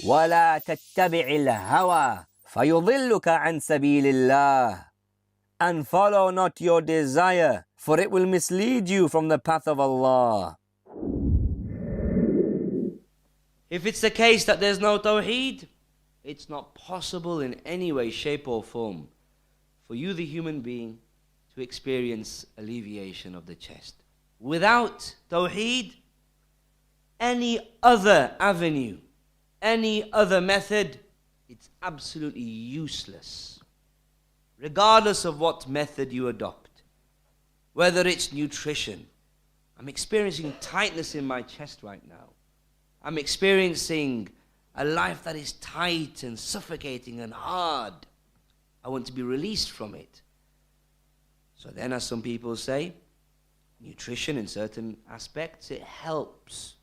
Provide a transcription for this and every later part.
وَلَا تَتَّبِعِ الْهَوَى فَيُضِلُّكَ عَنْ سَبِيلِ اللَّهِ. And follow not your desire, for it will mislead you from the path of Allah. If it's the case that there's no tawheed, it's not possible in any way, shape or form for you, the human being, to experience alleviation of the chest. Without tawheed, any other avenue, any other method, it's absolutely useless. Regardless of what method you adopt, whether it's nutrition. I'm experiencing tightness in my chest right now. I'm experiencing a life that is tight and suffocating and hard. I want to be released from it. So then, as some people say, nutrition in certain aspects, it helps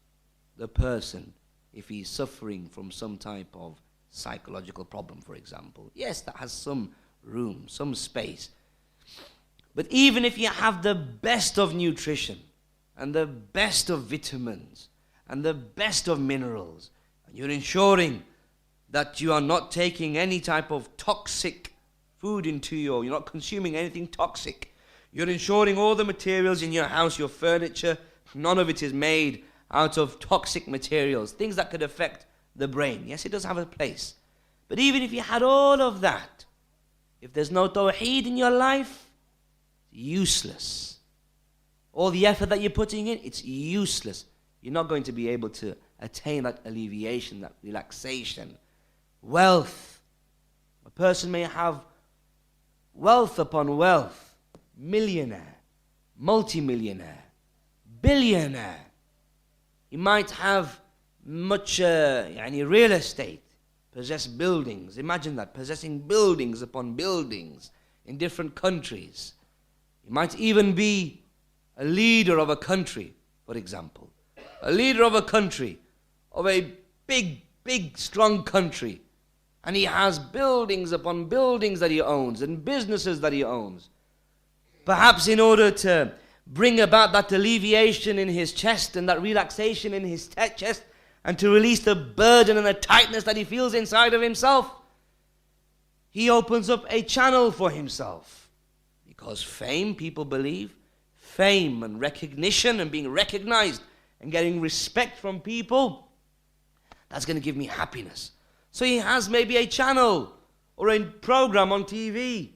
the person if he's suffering from some type of psychological problem, for example. Yes, that has some room, some space. But even if you have the best of nutrition and the best of vitamins and the best of minerals, and you're ensuring that you are not taking any type of toxic food into you're not consuming anything toxic. You're ensuring all the materials in your house, your furniture, none of it is made out of toxic materials, things that could affect the brain. Yes, it does have a place. But even if you had all of that, if there's no tawheed in your life, it's useless. All the effort that you're putting in, it's useless. You're not going to be able to attain that alleviation, that relaxation. Wealth. A person may have wealth upon wealth. Millionaire, multi-millionaire, billionaire. He might have much real estate, possess buildings. Imagine that, possessing buildings upon buildings in different countries. He might even be a leader of a country, for example. A leader of a country, of a big, strong country. And he has buildings upon buildings that he owns and businesses that he owns. Perhaps in order to bring about that alleviation in his chest and that relaxation in his chest and to release the burden and the tightness that he feels inside of himself, he opens up a channel for himself. Because fame, people believe, fame and recognition and being recognized and getting respect from people, that's going to give me happiness. So he has maybe a channel or a program on TV.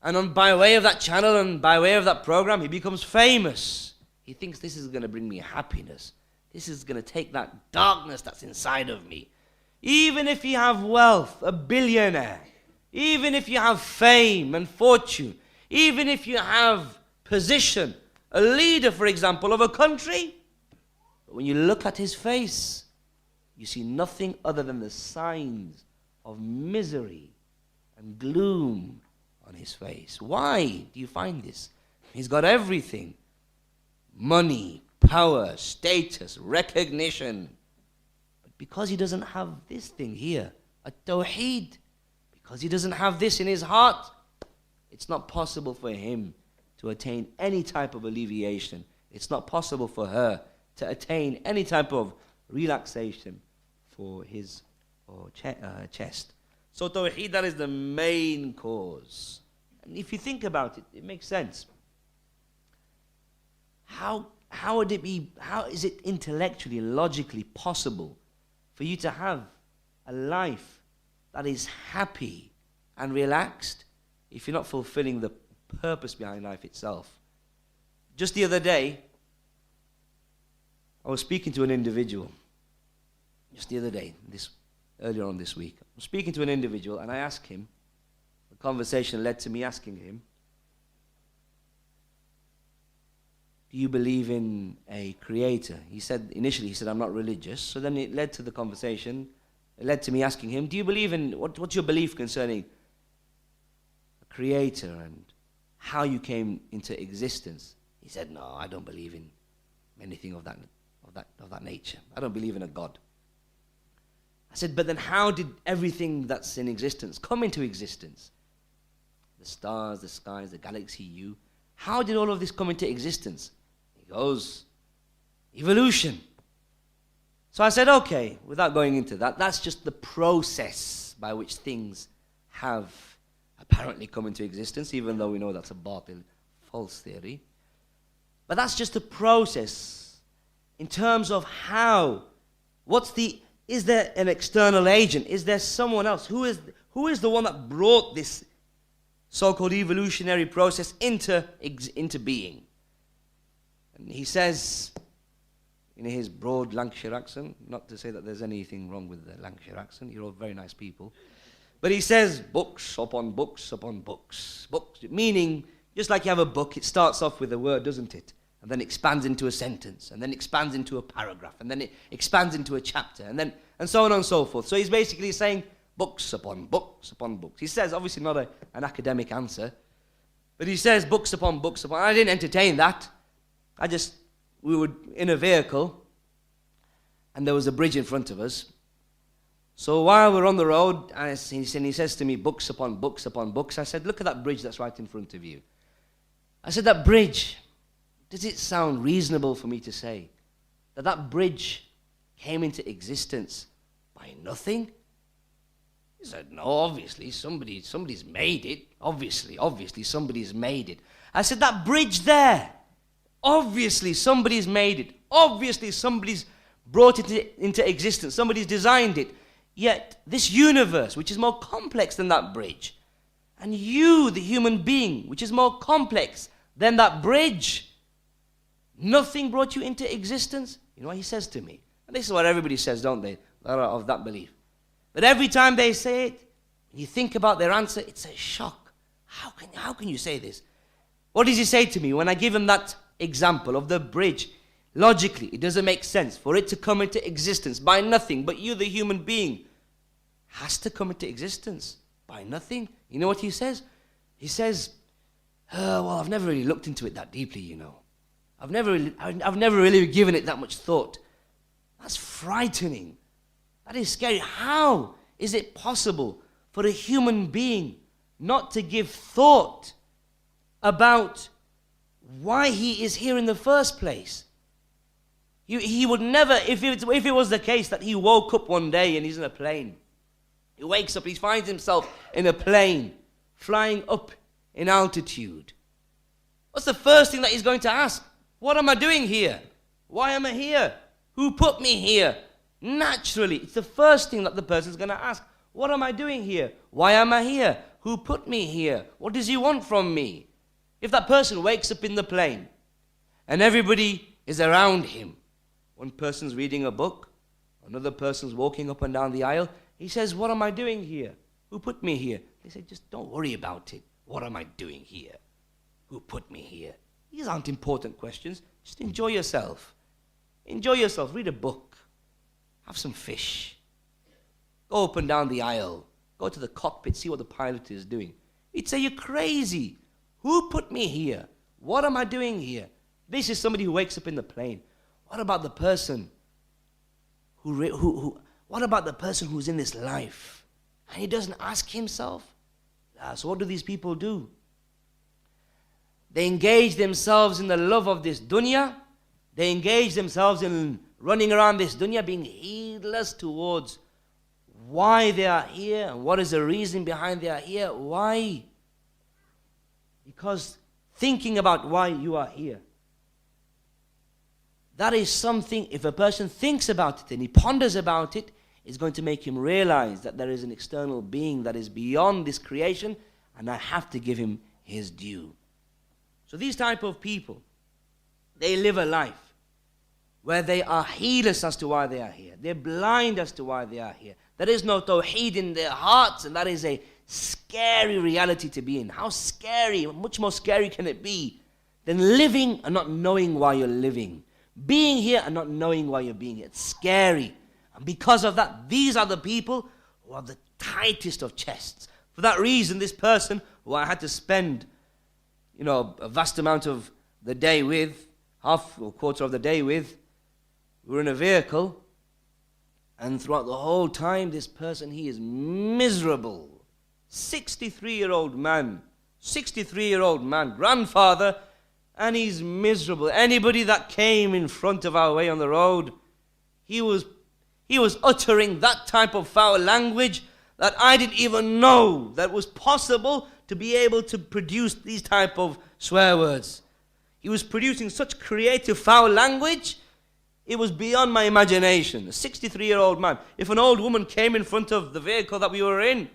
And by way of that channel and by way of that program, he becomes famous. He thinks this is going to bring me happiness. This is going to take that darkness that's inside of me. Even if you have wealth, a billionaire, even if you have fame and fortune, even if you have position, a leader, for example, of a country, but when you look at his face, you see nothing other than the signs of misery and gloom on his face. Why do you find this? He's got everything. Money, power, status, recognition. But because he doesn't have this thing here, a tawheed, because he doesn't have this in his heart, it's not possible for him to attain any type of alleviation. It's not possible for her to attain any type of relaxation for his chest. So tawheed, that is the main cause. And if you think about it, it makes sense. How would it be, how is it intellectually, logically possible for you to have a life that is happy and relaxed if you're not fulfilling the purpose behind life itself? Just the other day, I was speaking to an individual. Just the other day, earlier on this week. I was speaking to an individual and I asked him, the conversation led to me asking him, do you believe in a creator? Initially he said, I'm not religious. So then it led to the conversation, it led to me asking him, do you believe in, what's your belief concerning a creator and how you came into existence? He said, no, I don't believe in anything of that nature. I don't believe in a God. I said, but then how did everything that's in existence come into existence? The stars, the skies, the galaxy, you. How did all of this come into existence? He goes, evolution. So I said, okay, without going into that, that's just the process by which things have apparently come into existence, even though we know that's a batil, false theory. But that's just the process in terms of how, is there an external agent? Is there someone else? Who is the one that brought this so-called evolutionary process into being? And he says, in his broad Lancashire accent, not to say that there's anything wrong with the Lancashire accent, you're all very nice people, but he says, books upon books upon books. Books, meaning, just like you have a book, it starts off with a word, doesn't it? And then expands into a sentence, and then expands into a paragraph, and then it expands into a chapter, and so on and so forth. So he's basically saying books upon books upon books. He says, obviously not an academic answer, but he says books upon books upon. I didn't entertain that. We were in a vehicle, and there was a bridge in front of us. So while we're on the road, and he says to me, books upon books upon books. I said, look at that bridge that's right in front of you. I said, that bridge, does it sound reasonable for me to say that bridge came into existence by nothing? He said, no, obviously, somebody's made it. Obviously, somebody's made it. I said, that bridge there, obviously, somebody's made it. Obviously, somebody's brought it into existence. Somebody's designed it. Yet, this universe, which is more complex than that bridge, and you, the human being, which is more complex than that bridge, nothing brought you into existence? You know what he says to me? And this is what everybody says, don't they? That are of that belief. But every time they say it, when you think about their answer, it's a shock. How can you say this? What does he say to me when I give him that example of the bridge? Logically, it doesn't make sense for it to come into existence by nothing, but you, the human being, has to come into existence by nothing. You know what he says? He says, well, I've never really looked into it that deeply, you know. I've never really given it that much thought. That's frightening. That is scary. How is it possible for a human being not to give thought about why he is here in the first place? He would never, if it was the case that he woke up one day and he's in a plane, he wakes up, he finds himself in a plane, flying up in altitude. What's the first thing that he's going to ask? What am I doing here? Why am I here? Who put me here? Naturally, it's the first thing that the person's going to ask. What am I doing here? Why am I here? Who put me here? What does he want from me? If that person wakes up in the plane and everybody is around him, one person's reading a book, another person's walking up and down the aisle, he says, what am I doing here? Who put me here? They say, just don't worry about it. What am I doing here? Who put me here? These aren't important questions. Just enjoy yourself. Enjoy yourself. Read a book. Have some fish. Go up and down the aisle. Go to the cockpit. See what the pilot is doing. He'd say, you're crazy. Who put me here? What am I doing here? This is somebody who wakes up in the plane. What about the person what about the person who's in this life and he doesn't ask himself? So what do these people do? They engage themselves in the love of this dunya. They engage themselves in running around this dunya, being heedless towards why they are here and what is the reason behind they are here. Why? Because thinking about why you are here, that is something, if a person thinks about it and he ponders about it, it's going to make him realize that there is an external being that is beyond this creation, and I have to give him his due. So these type of people, they live a life where they are heedless as to why they are here. They're blind as to why they are here. There is no tawheed in their hearts, and that is a scary reality to be in. How scary, much more scary can it be than living and not knowing why you're living. Being here and not knowing why you're being here. It's scary. And because of that, these are the people who have the tightest of chests. For that reason, this person who I had to spend, a vast amount of the day with, half or quarter of the day with, we were in a vehicle, and throughout the whole time, this person, he is miserable. 63-year-old man, grandfather, and he's miserable. Anybody that came in front of our way on the road, he was He was uttering that type of foul language that I didn't even know that was possible to be able to produce these type of swear words. He was producing such creative foul language, it was beyond my imagination. A 63-year-old man, if an old woman came in front of the vehicle that we were in,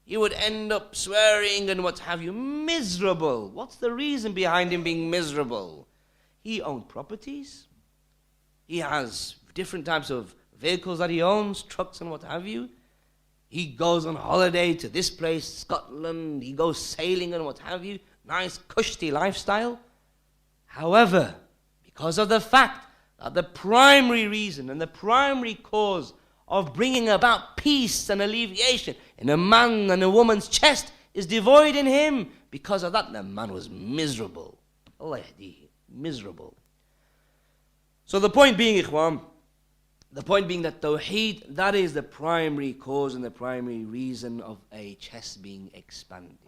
he would end up swearing and what have you. Miserable. What's the reason behind him being miserable? He owned properties. He has different types of vehicles that he owns, trucks and what have you. He goes on holiday to this place, Scotland. He goes sailing and what have you. Nice, cushy lifestyle. However, because of the fact that the primary reason and the primary cause of bringing about peace and alleviation in a man and a woman's chest is devoid in him, because of that, the man was miserable. Allah yahdihi, miserable. So the point being, ikhwan, the point being that Tawheed, that is the primary cause and the primary reason of a chest being expanded.